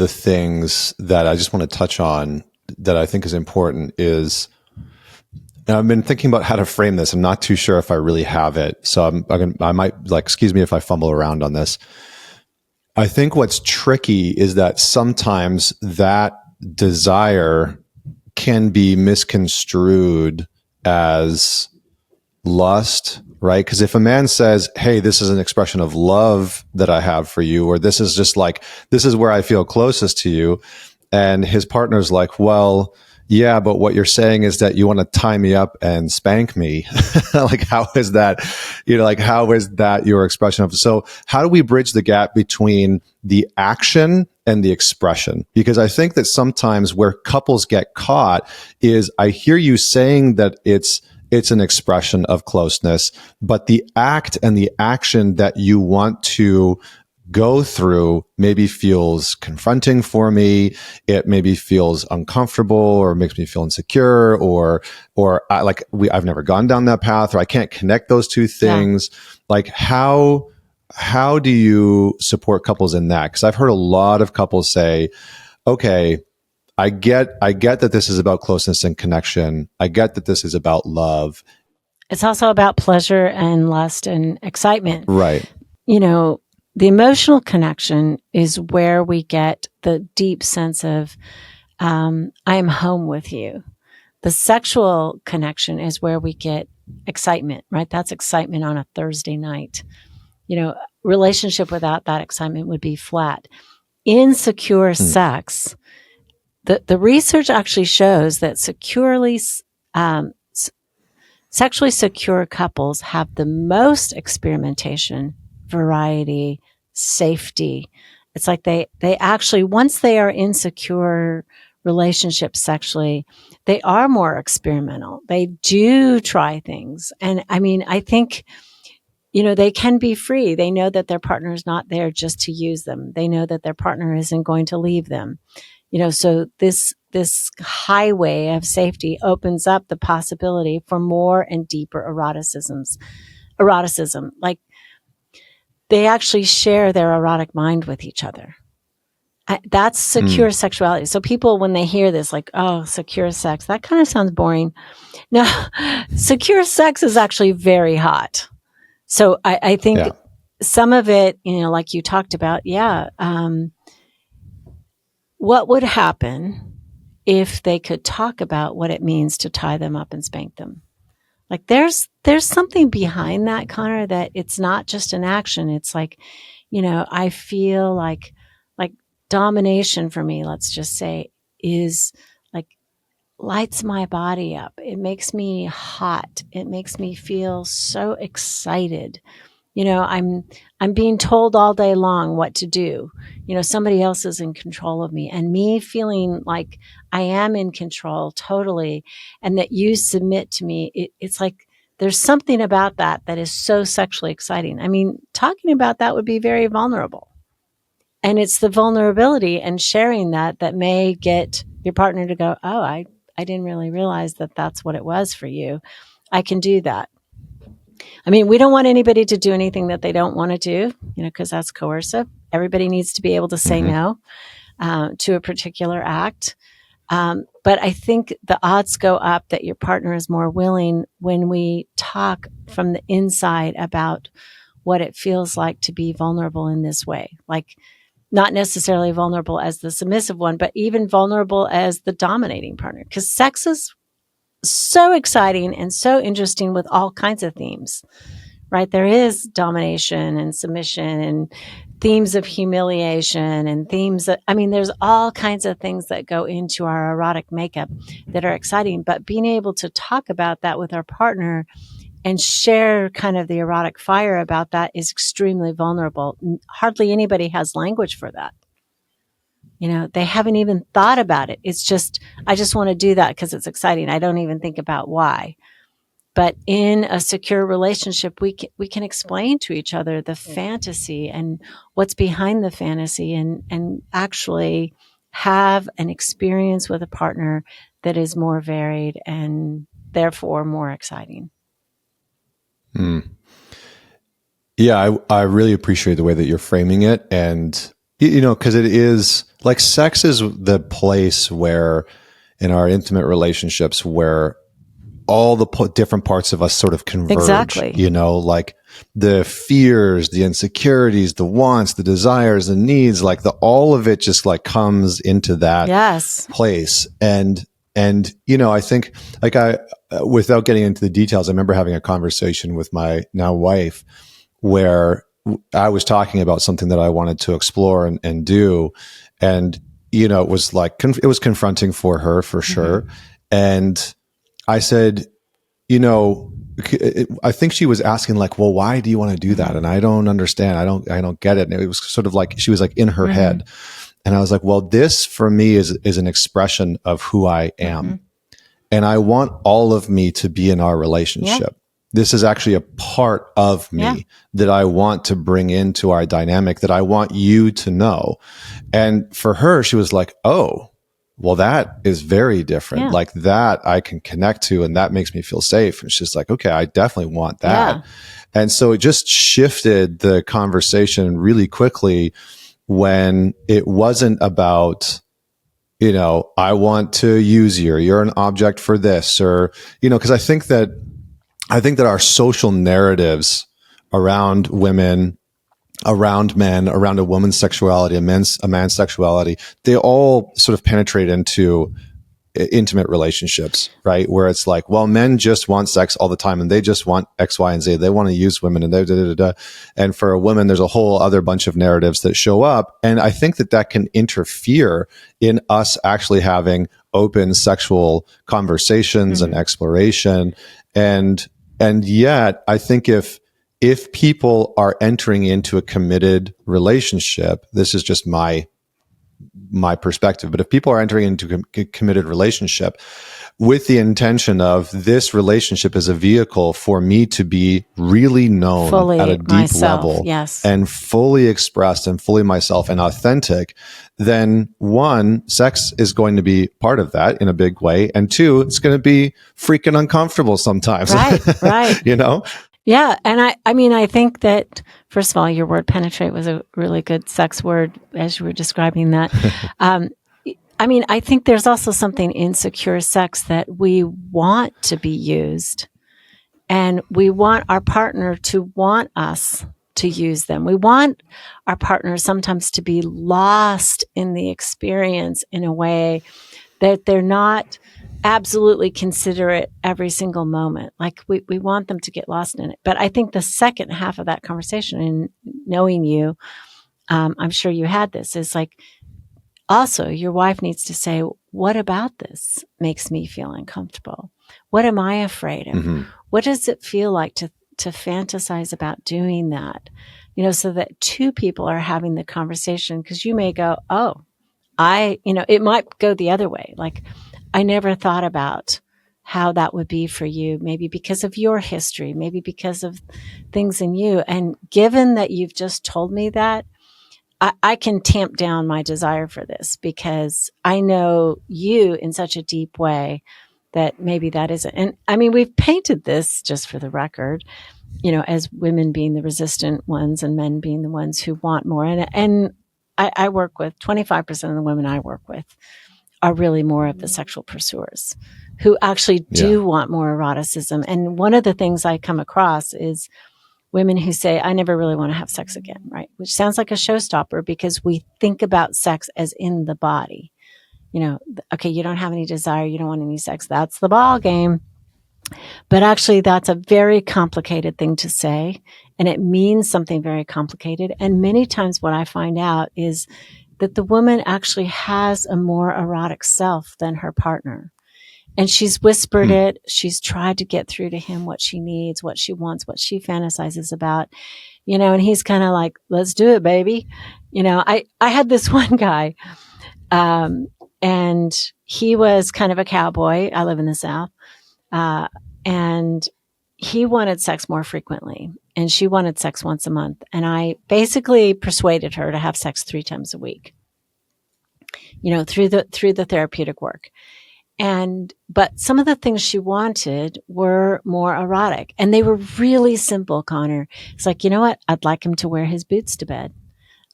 [SPEAKER 2] things that I just want to touch on that I think is important is, and I've been thinking about how to frame this. I'm not too sure if I really have it. So I might, excuse me if I fumble around on this. I think what's tricky is that sometimes that desire can be misconstrued as lust, right? Because if a man says, hey, this is an expression of love that I have for you, or this is just this is where I feel closest to you. And his partner's like, well, yeah, but what you're saying is that you want to tie me up and spank me. How is that, how is that your expression of? So how do we bridge the gap between the action and the expression? Because I think that sometimes where couples get caught is, I hear you saying that it's an expression of closeness, but the act and the action that you want to go through maybe feels confronting for me. It maybe feels uncomfortable or makes me feel insecure, or I've never gone down that path, or I can't connect those two things. Like how do you support couples in that? Because I've heard a lot of couples say, okay, I get that this is about closeness and connection. I get that this is about love.
[SPEAKER 1] It's also about pleasure and lust and excitement.
[SPEAKER 2] Right.
[SPEAKER 1] You know, the emotional connection is where we get the deep sense of, I am home with you. The sexual connection is where we get excitement, right? That's excitement on a Thursday night. You know, relationship without that excitement would be flat. Insecure sex, the research actually shows that sexually secure couples have the most experimentation, variety, safety. It's like they actually, once they are in secure relationships sexually, they are more experimental. They do try things. And I mean, I think, you know, they can be free. They know that their partner is not there just to use them. They know that their partner isn't going to leave them. You know, so this highway of safety opens up the possibility for more and deeper eroticism. Like they actually share their erotic mind with each other. That's secure sexuality. So people, when they hear this, like, oh, secure sex, that kind of sounds boring. No, secure sex is actually very hot. So I think some of it, you know, like you talked about, what would happen if they could talk about what it means to tie them up and spank them? Like there's something behind that, Connor, that it's not just an action. It's like, you know, I feel like domination for me, let's just say, is like lights my body up. It makes me hot. It makes me feel so excited. You know, I'm being told all day long what to do. You know, somebody else is in control of me, and me feeling like I am in control totally, and that you submit to me. It's like there's something about that is so sexually exciting. I mean, talking about that would be very vulnerable. And it's the vulnerability and sharing that may get your partner to go, oh, I didn't really realize that that's what it was for you. I can do that. I mean, we don't want anybody to do anything that they don't want to do, you know, because that's coercive. Everybody needs to be able to say no to a particular act. But I think the odds go up that your partner is more willing when we talk from the inside about what it feels like to be vulnerable in this way. Like, not necessarily vulnerable as the submissive one, but even vulnerable as the dominating partner. Because sex is so exciting and so interesting with all kinds of themes, right? There is domination and submission and themes of humiliation and themes that, I mean, there's all kinds of things that go into our erotic makeup that are exciting. But being able to talk about that with our partner and share kind of the erotic fire about that is extremely vulnerable. Hardly anybody has language for that. You know, they haven't even thought about it. It's just, I just want to do that because it's exciting. I don't even think about why. But in a secure relationship, we can explain to each other the fantasy and what's behind the fantasy, and actually have an experience with a partner that is more varied and therefore more exciting.
[SPEAKER 2] Yeah, I really appreciate the way that you're framing it. And, you know, because it is like sex is the place where in our intimate relationships where all the different parts of us sort of converge.
[SPEAKER 1] Exactly.
[SPEAKER 2] You know, like the fears, the insecurities, the wants, the desires, the needs, like all of it just like comes into that place. And, you know, I think like without getting into the details, I remember having a conversation with my now wife where I was talking about something that I wanted to explore and do. And, you know, it was like, it was confronting for her for sure. And I said, you know, I think she was asking like, well, why do you want to do that? And I don't understand. I don't get it. And it was sort of like, she was like in her head. And I was like, well, this for me is an expression of who I am. And I want all of me to be in our relationship. this is actually a part of me that I want to bring into our dynamic, that I want you to know. And for her, she was like, oh, well, that is very different. Like that I can connect to, and that makes me feel safe. And she's like, okay, I definitely want that.
[SPEAKER 1] Yeah.
[SPEAKER 2] And so it just shifted the conversation really quickly when it wasn't about, you know, I want to use you, or you're an object for this, or, you know, because I think that our social narratives around women, around men, around a woman's sexuality, a man's sexuality, they all sort of penetrate into intimate relationships, right? Where it's like, well, men just want sex all the time and they just want X, Y, and Z. They want to use women and and for a woman, there's a whole other bunch of narratives that show up. And I think that that can interfere in us actually having open sexual conversations and exploration. And yet I think if people are entering into a committed relationship, this is just my perspective, but if people are entering into a committed relationship with the intention of this relationship as a vehicle for me to be really known
[SPEAKER 1] fully
[SPEAKER 2] at a deep
[SPEAKER 1] myself,
[SPEAKER 2] level,
[SPEAKER 1] yes,
[SPEAKER 2] and fully expressed and fully myself and authentic, then one, sex is going to be part of that in a big way. And two, it's going to be freaking uncomfortable sometimes.
[SPEAKER 1] Right.
[SPEAKER 2] You know?
[SPEAKER 1] Yeah. And I mean, I think that, first of all, your word penetrate was a really good sex word as you were describing that. I mean, I think there's also something in secure sex that we want to be used, and we want our partner to want us to use them. We want our partner sometimes to be lost in the experience in a way that they're not absolutely considerate every single moment. Like we want them to get lost in it. But I think the second half of that conversation, in knowing you, I'm sure you had this, is like, also your wife needs to say, what about this makes me feel uncomfortable? What am I afraid of?
[SPEAKER 2] Mm-hmm.
[SPEAKER 1] What does it feel like to fantasize about doing that? You know, so that two people are having the conversation, because you may go, oh, it might go the other way. Like, I never thought about how that would be for you, maybe because of your history, maybe because of things in you. And given that you've just told me that, I can tamp down my desire for this, because I know you in such a deep way that maybe that isn't. And I mean, we've painted this, just for the record, you know, as women being the resistant ones and men being the ones who want more. And I work with 25% of the women I work with are really more of the sexual pursuers who actually do want more eroticism. And one of the things I come across is women who say, I never really want to have sex again, right? Which sounds like a showstopper, because we think about sex as in the body. You know, okay, you don't have any desire, you don't want any sex, that's the ball game. But actually, that's a very complicated thing to say, and it means something very complicated. And many times what I find out is that the woman actually has a more erotic self than her partner. And she's whispered it. She's tried to get through to him what she needs, what she wants, what she fantasizes about, you know, and he's kind of like, let's do it, baby. You know, I had this one guy, and he was kind of a cowboy. I live in the South. And he wanted sex more frequently, and she wanted sex once a month. And I basically persuaded her to have sex 3 times a week, you know, through the therapeutic work. But some of the things she wanted were more erotic, and they were really simple, Connor. It's like, you know what? I'd like him to wear his boots to bed.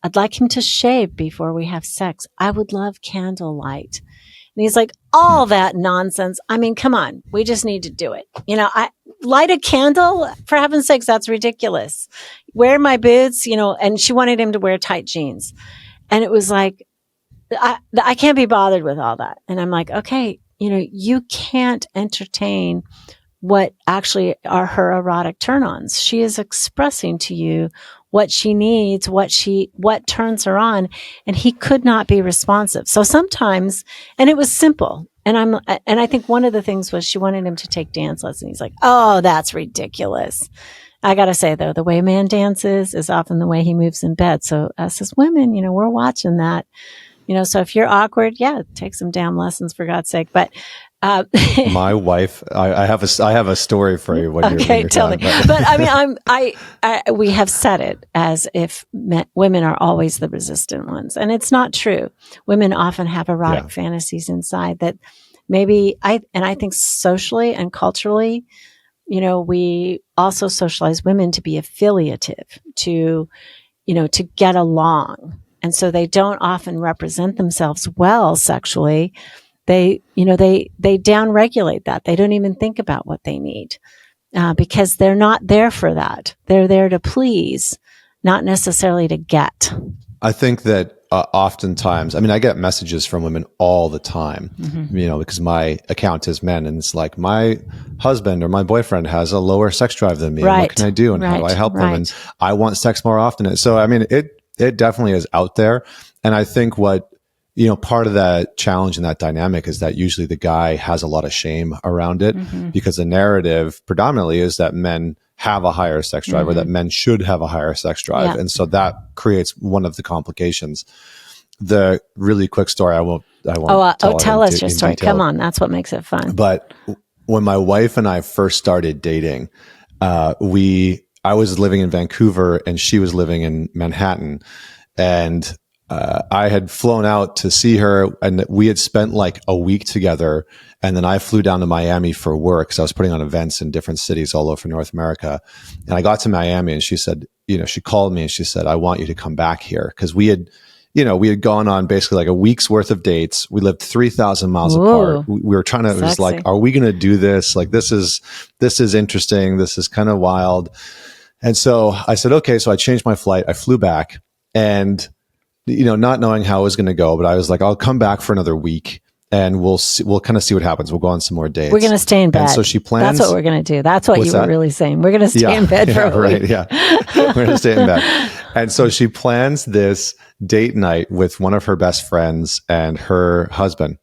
[SPEAKER 1] I'd like him to shave before we have sex. I would love candlelight. And he's like, all that nonsense. I mean, come on. We just need to do it. You know, I light a candle, for heaven's sakes. That's ridiculous. Wear my boots, you know, and she wanted him to wear tight jeans. And it was like, I can't be bothered with all that. And I'm like, okay, you know, you can't entertain what actually are her erotic turn-ons. She is expressing to you what she needs, what turns her on, and he could not be responsive. So sometimes, and it was simple. And I think one of the things was she wanted him to take dance lessons. He's like, oh, that's ridiculous. I got to say though, the way a man dances is often the way he moves in bed. So us as women, you know, we're watching that. You know, so if you're awkward, yeah, take some damn lessons, for God's sake. But
[SPEAKER 2] My wife, I have a story for you when you're
[SPEAKER 1] tell
[SPEAKER 2] done,
[SPEAKER 1] me. But I mean, we have said it as if women are always the resistant ones, and it's not true. Women often have erotic fantasies inside that maybe I think socially and culturally, we also socialize women to be affiliative, to to get along, and so they don't often represent themselves well sexually. They downregulate that. They don't even think about what they need because they're not there for that. They're there to please, not necessarily to get.
[SPEAKER 2] I think that oftentimes, I mean, I get messages from women all the time, because my account is men, and it's like, my husband or my boyfriend has a lower sex drive than me.
[SPEAKER 1] Right.
[SPEAKER 2] And what can I do? And how do I help them? And I want sex more often. So, I mean, it definitely is out there. And I think what, part of that challenge and that dynamic is that usually the guy has a lot of shame around it because the narrative predominantly is that men have a higher sex drive or that men should have a higher sex drive. Yeah. And so that creates one of the complications. The really quick story, I won't
[SPEAKER 1] tell us your story. Come on. That's what makes it fun.
[SPEAKER 2] But when my wife and I first started dating, I was living in Vancouver and she was living in Manhattan, and I had flown out to see her, and we had spent like a week together. And then I flew down to Miami for work because I was putting on events in different cities all over North America. And I got to Miami and she said, she called me and she said, I want you to come back here. Because we had gone on basically like a week's worth of dates. We lived 3,000 miles apart. We were trying to, it was like, are we going to do this? Like, this is interesting. This is kind of wild. And so I said, okay. So I changed my flight. I flew back, and not knowing how it was going to go, but I was like, I'll come back for another week and we'll kind of see what happens. We'll go on some more dates.
[SPEAKER 1] We're going to stay in bed.
[SPEAKER 2] And so she plans.
[SPEAKER 1] That's what we're going to do. That's what you were really saying. We're going to stay in bed for a week.
[SPEAKER 2] Yeah. We're going to stay in bed. And so she plans this date night with one of her best friends and her husband.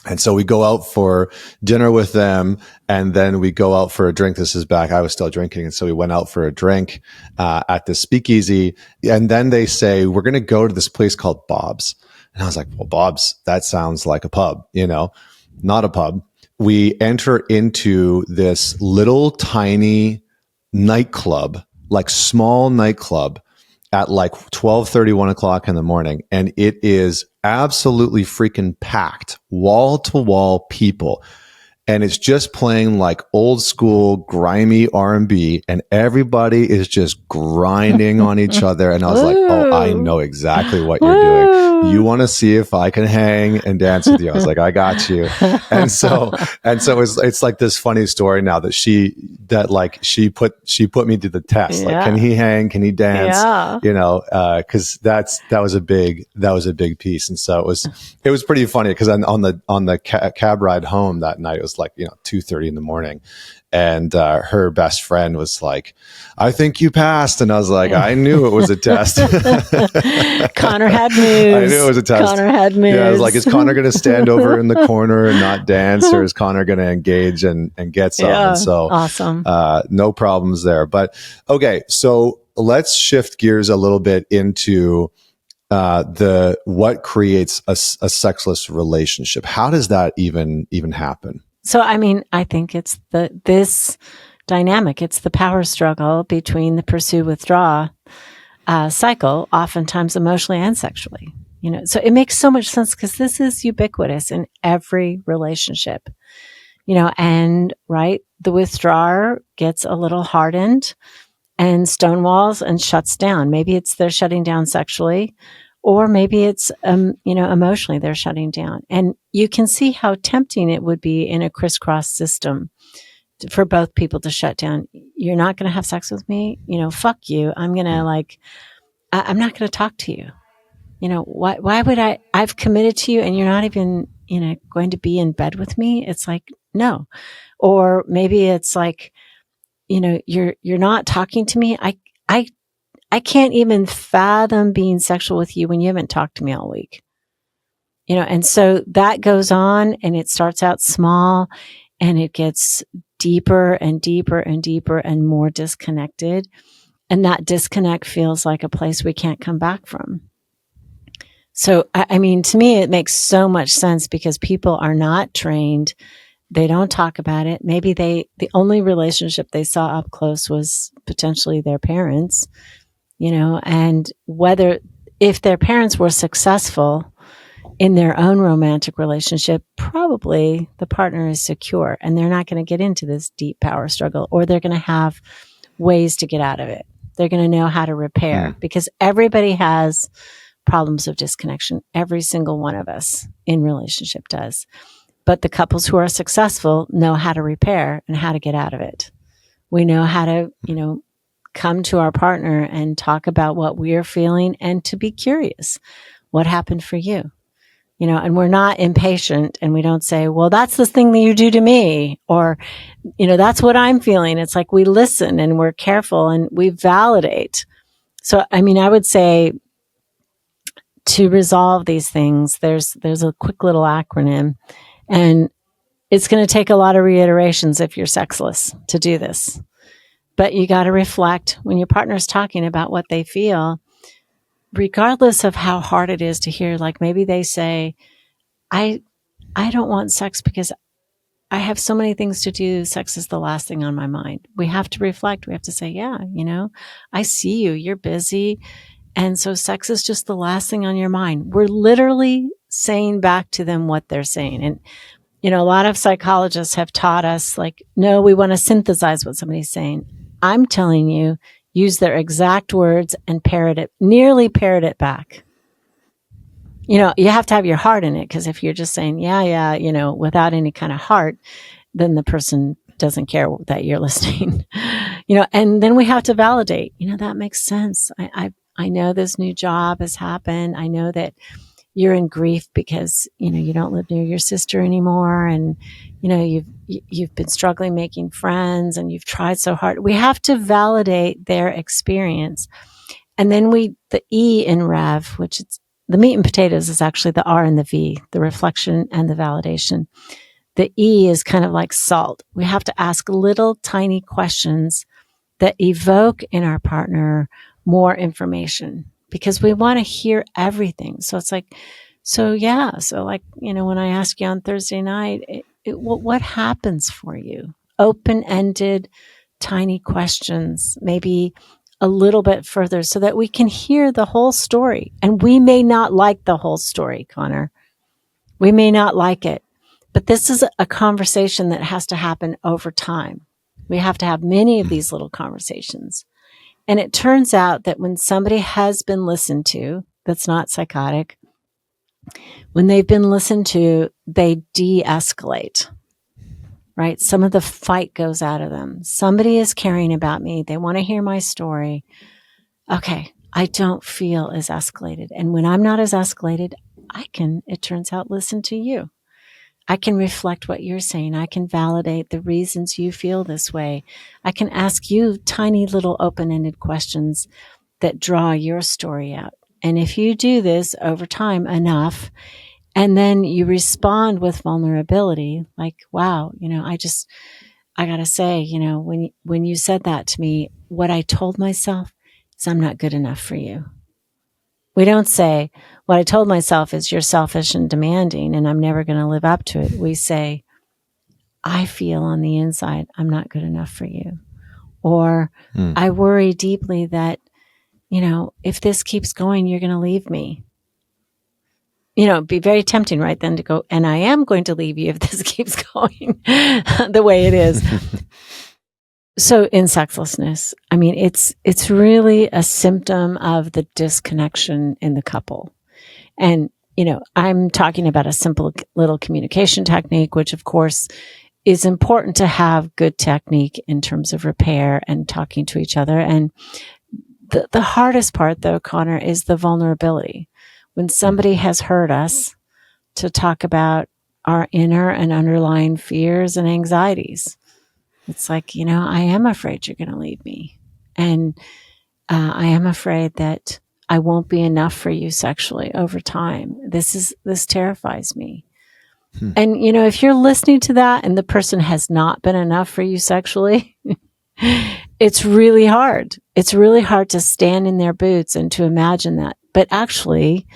[SPEAKER 2] And so we go out for dinner with them, and then we go out for a drink. This is back, I was still drinking. And so we went out for a drink at the speakeasy. And then they say, we're going to go to this place called Bob's. And I was like, well, Bob's, that sounds like a pub, not a pub. We enter into this little tiny nightclub, like small nightclub, at like 12:30, 1 o'clock in the morning. And it is absolutely freaking packed, wall to wall people. And it's just playing like old school grimy R&B, and everybody is just grinding on each other. And I was like, oh, I know exactly what you're doing. You want to see if I can hang and dance with you. I was like, I got you. And so it's like this funny story now that she put me to the test. Yeah. Like, can he hang? Can he dance? Yeah. Cause that was a big piece. And so it was pretty funny because on the cab ride home that night, it was like 2:30 in the morning, and her best friend was like, I think you passed. And I was like, I knew it was a test.
[SPEAKER 1] Connor had moves.
[SPEAKER 2] I knew it was a test.
[SPEAKER 1] Connor had moves.
[SPEAKER 2] Yeah, I was like, is Connor going to stand over in the corner and not dance, or is Connor going to engage and get some?
[SPEAKER 1] Yeah,
[SPEAKER 2] and so
[SPEAKER 1] awesome.
[SPEAKER 2] No problems there. But okay, so let's shift gears a little bit into what creates a sexless relationship. How does that even happen?
[SPEAKER 1] So, I mean, I think it's this dynamic. It's the power struggle between the pursue withdraw cycle, oftentimes emotionally and sexually. So it makes so much sense because this is ubiquitous in every relationship. And right, the withdrawer gets a little hardened and stonewalls and shuts down. Maybe it's they're shutting down sexually, or maybe it's, emotionally they're shutting down. And you can see how tempting it would be in a crisscross system for both people to shut down. You're not going to have sex with me. Fuck you. I'm going to I'm not going to talk to you. Why would I've committed to you and you're not even, going to be in bed with me? It's like, no. Or maybe it's like, you're not talking to me. I can't even fathom being sexual with you when you haven't talked to me all week. And so that goes on, and it starts out small and it gets deeper and deeper and deeper and more disconnected. And that disconnect feels like a place we can't come back from. So, I mean, to me, it makes so much sense because people are not trained. They don't talk about it. Maybe the only relationship they saw up close was potentially their parents, and if their parents were successful in their own romantic relationship, probably the partner is secure and they're not going to get into this deep power struggle, or they're going to have ways to get out of it. They're going to know how to repair because everybody has problems of disconnection. Every single one of us in relationship does. But the couples who are successful know how to repair and how to get out of it. We know how to, come to our partner and talk about what we're feeling and to be curious. What happened for you? And we're not impatient and we don't say, well, that's the thing that you do to me, or, that's what I'm feeling. It's like we listen and we're careful and we validate. So, I mean, I would say to resolve these things, there's a quick little acronym, and it's going to take a lot of reiterations if you're sexless to do this. But you got to reflect when your partner's talking about what they feel, regardless of how hard it is to hear. Like maybe they say, I don't want sex because I have so many things to do. Sex is the last thing on my mind. We have to reflect. We have to say, yeah, I see you. You're busy. And so sex is just the last thing on your mind. We're literally saying back to them what they're saying. And, a lot of psychologists have taught us, like, no, we want to synthesize what somebody's saying. I'm telling you, use their exact words and nearly parrot it back. You have to have your heart in it, because if you're just saying, yeah, without any kind of heart, then the person doesn't care that you're listening. And then we have to validate, that makes sense. I know this new job has happened. I know that you're in grief because, you don't live near your sister anymore. And, you've been struggling making friends and you've tried so hard. We have to validate their experience. And then the E in Rev, which it's the meat and potatoes, is actually the R and the V, the reflection and the validation. The E is kind of like salt. We have to ask little tiny questions that evoke in our partner more information, because we want to hear everything. So it's like, when I ask you on Thursday night, what happens for you? Open-ended, tiny questions, maybe a little bit further, so that we can hear the whole story. And we may not like the whole story, Connor. We may not like it, but this is a conversation that has to happen over time. We have to have many of these little conversations. And it turns out that when somebody has been listened to, that's not psychotic, when they've been listened to, they de-escalate, right? Some of the fight goes out of them. Somebody is caring about me. They want to hear my story. Okay, I don't feel as escalated. And when I'm not as escalated, I can, it turns out, listen to you. I can reflect what you're saying. I can validate the reasons you feel this way. I can ask you tiny little open-ended questions that draw your story out. And if you do this over time enough, and then you respond with vulnerability, like, wow, I got to say, when you said that to me, what I told myself is I'm not good enough for you. We don't say, what I told myself is you're selfish and demanding and I'm never going to live up to it. We say, I feel on the inside I'm not good enough for you. Or I worry deeply that, if this keeps going, you're going to leave me. It'd be very tempting right then to go, and I am going to leave you if this keeps going the way it is. So in sexlessness, I mean, it's really a symptom of the disconnection in the couple. And, I'm talking about a simple little communication technique, which of course is important to have good technique in terms of repair and talking to each other. And the hardest part, though, Connor, is the vulnerability. When somebody has heard us, to talk about our inner and underlying fears and anxieties. It's like, I am afraid you're going to leave me. And I am afraid that I won't be enough for you sexually over time. This terrifies me. And, if you're listening to that and the person has not been enough for you sexually, it's really hard. It's really hard to stand in their boots and to imagine that. But actually,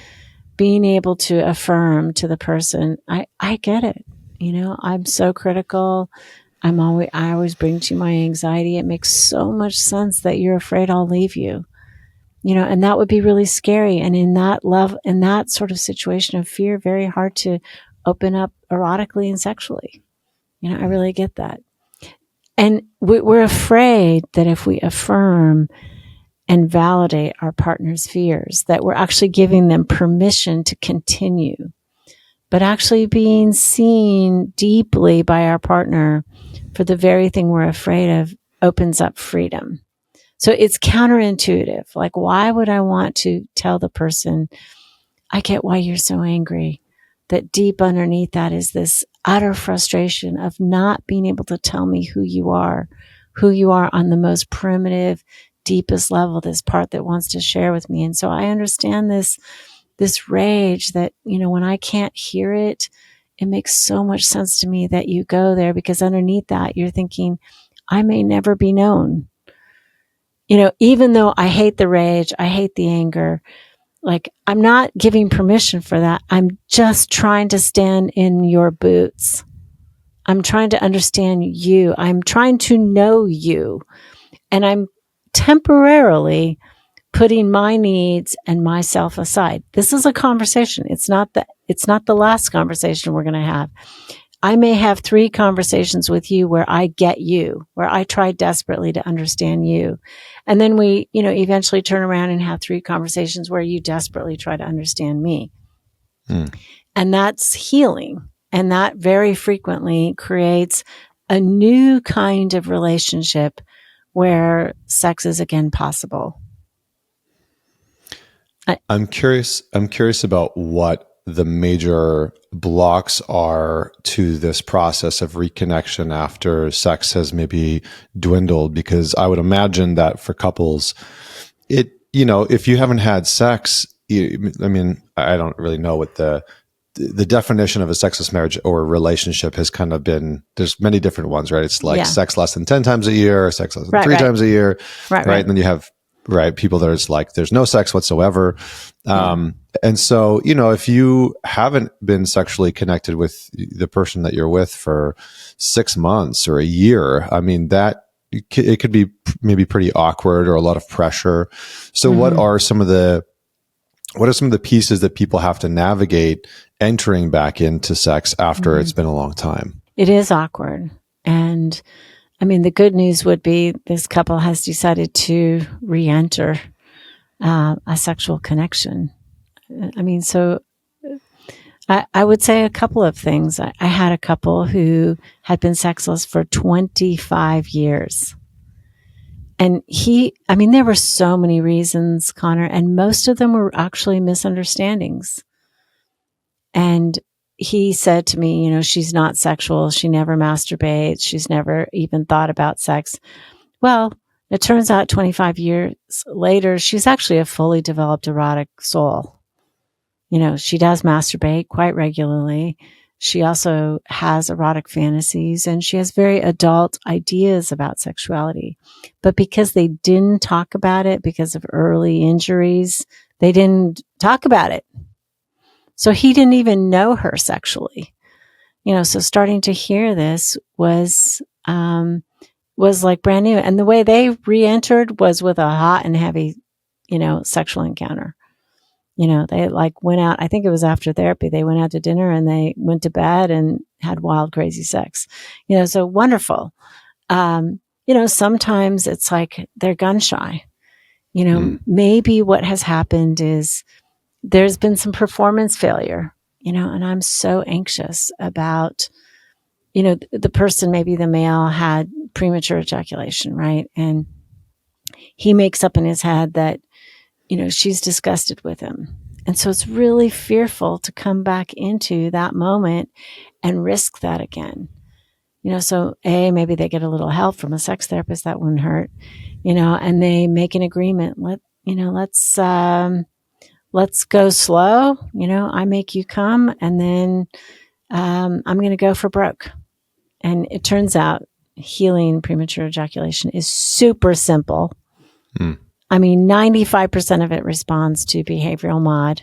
[SPEAKER 1] being able to affirm to the person, I get it. I'm so critical. I always bring to you my anxiety. It makes so much sense that you're afraid I'll leave you. And that would be really scary. And in that sort of situation of fear, very hard to open up erotically and sexually. I really get that. And we're afraid that if we affirm and validate our partner's fears, that we're actually giving them permission to continue. But actually being seen deeply by our partner for the very thing we're afraid of opens up freedom. So it's counterintuitive. Like, why would I want to tell the person, I get why you're so angry? That deep underneath that is this utter frustration of not being able to tell me who you are on the most primitive, deepest level, this part that wants to share with me. And so I understand this rage that, when I can't hear it, it makes so much sense to me that you go there, because underneath that, you're thinking, I may never be known. Even though I hate the rage, I hate the anger, like, I'm not giving permission for that. I'm just trying to stand in your boots. I'm trying to understand you. I'm trying to know you. And I'm temporarily putting my needs and myself aside. This is a conversation. It's not the last conversation we're going to have. I may have 3 conversations with you where I get you, where I try desperately to understand you. And then we, eventually turn around and have 3 conversations where you desperately try to understand me. And that's healing. And that very frequently creates a new kind of relationship where sex is again possible.
[SPEAKER 2] I'm curious about what the major blocks are to this process of reconnection after sex has maybe dwindled, because I would imagine that for couples, if you haven't had sex, I don't really know what the definition of a sexless marriage or relationship has kind of been. There's many different ones, right? It's like sex less than 10 times a year, or sex less than 3 times a year, right? And then you have people that it's like there's no sex whatsoever. And so, if you haven't been sexually connected with the person that you're with for 6 months or a year, that it could be maybe pretty awkward or a lot of pressure. So what are some of the pieces that people have to navigate entering back into sex after it's been a long time?
[SPEAKER 1] It is awkward. And the good news would be this couple has decided to re-enter a sexual connection. So I would say a couple of things. I had a couple who had been sexless for 25 years. And there were so many reasons, Connor, and most of them were actually misunderstandings. And he said to me, she's not sexual. She never masturbates. She's never even thought about sex. Well, it turns out 25 years later, she's actually a fully developed erotic soul. She does masturbate quite regularly. She also has erotic fantasies, and she has very adult ideas about sexuality. But because they didn't talk about it because of early injuries, they didn't talk about it. So he didn't even know her sexually. So starting to hear this was like brand new. And the way they re-entered was with a hot and heavy, sexual encounter. They went out, I think it was after therapy, they went out to dinner and they went to bed and had wild, crazy sex. So wonderful. Sometimes it's like they're gun shy. Maybe what has happened is there's been some performance failure, and I'm so anxious about, the person, maybe the male had premature ejaculation, right? And he makes up in his head that, she's disgusted with him. And so it's really fearful to come back into that moment and risk that again. So maybe they get a little help from a sex therapist, that wouldn't hurt, and they make an agreement. Let's go slow. I make you come, and then I'm going to go for broke. And it turns out healing premature ejaculation is super simple. 95% of it responds to behavioral mod.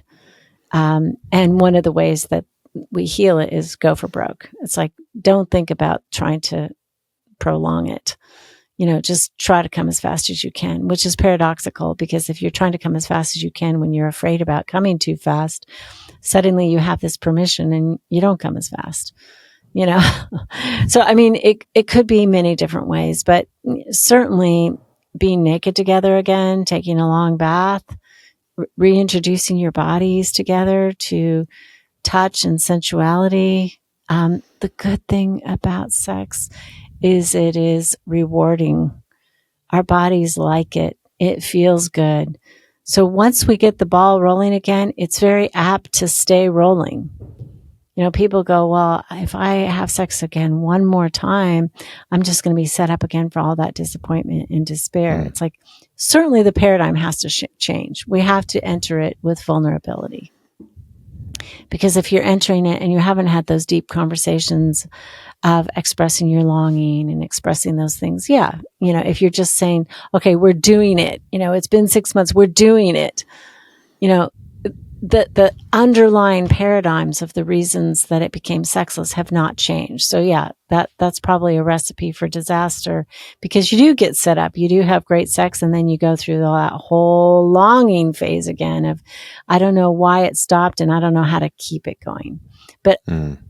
[SPEAKER 1] And one of the ways that we heal it is go for broke. It's like, don't think about trying to prolong it. Just try to come as fast as you can, which is paradoxical, because if you're trying to come as fast as you can when you're afraid about coming too fast, suddenly you have this permission and you don't come as fast. So I mean, it could be many different ways, but certainly being naked together again, taking a long bath, reintroducing your bodies together to touch and sensuality. The good thing about sex is it is rewarding. Our bodies like it. It feels good. So once we get the ball rolling again, it's very apt to stay rolling. People go, well, if I have sex again one more time, I'm just going to be set up again for all that disappointment and despair. It's like, certainly the paradigm has to change. We have to enter it with vulnerability. Because if you're entering it and you haven't had those deep conversations of expressing your longing and expressing those things, if you're just saying, okay, we're doing it, it's been 6 months, we're doing it, the underlying paradigms of the reasons that it became sexless have not changed. So that's probably a recipe for disaster, because you do get set up, you do have great sex, and then you go through that whole longing phase again of, I don't know why it stopped and I don't know how to keep it going. But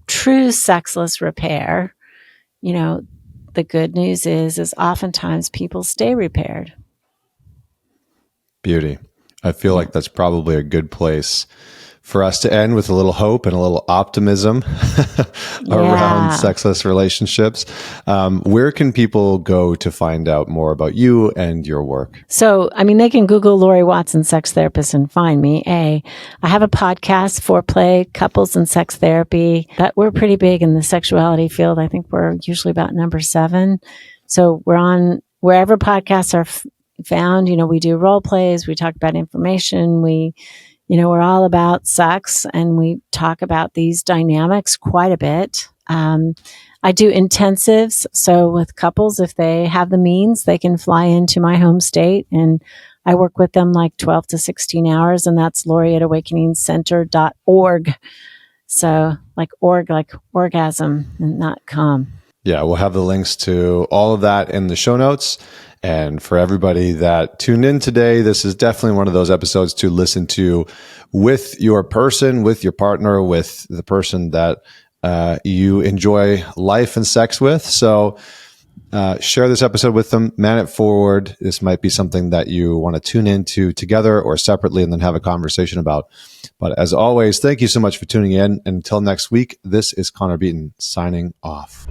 [SPEAKER 1] true sexless repair, the good news is oftentimes people stay repaired.
[SPEAKER 2] Beauty. I feel like that's probably a good place for us to end, with a little hope and a little optimism around sexless relationships. Where can people go to find out more about you and your work?
[SPEAKER 1] So, I mean, they can Google Laurie Watson, sex therapist, and find me. I have a podcast, Foreplay, Couples and Sex Therapy, but we're pretty big in the sexuality field. I think we're usually about number 7. So we're on wherever podcasts are found. We do role plays. We talk about information. We're all about sex, and we talk about these dynamics quite a bit. I do intensives. So with couples, if they have the means, they can fly into my home state, and I work with them like 12 to 16 hours, and that's Laurie at awakeningcenter.org. So like org, like orgasm, and not com.
[SPEAKER 2] Yeah, we'll have the links to all of that in the show notes. And for everybody that tuned in today, this is definitely one of those episodes to listen to with your person, with your partner, with the person that you enjoy life and sex with. So share this episode with them, man it forward. This might be something that you want to tune into together or separately and then have a conversation about. But as always, thank you so much for tuning in. Until next week, this is Connor Beaton signing off.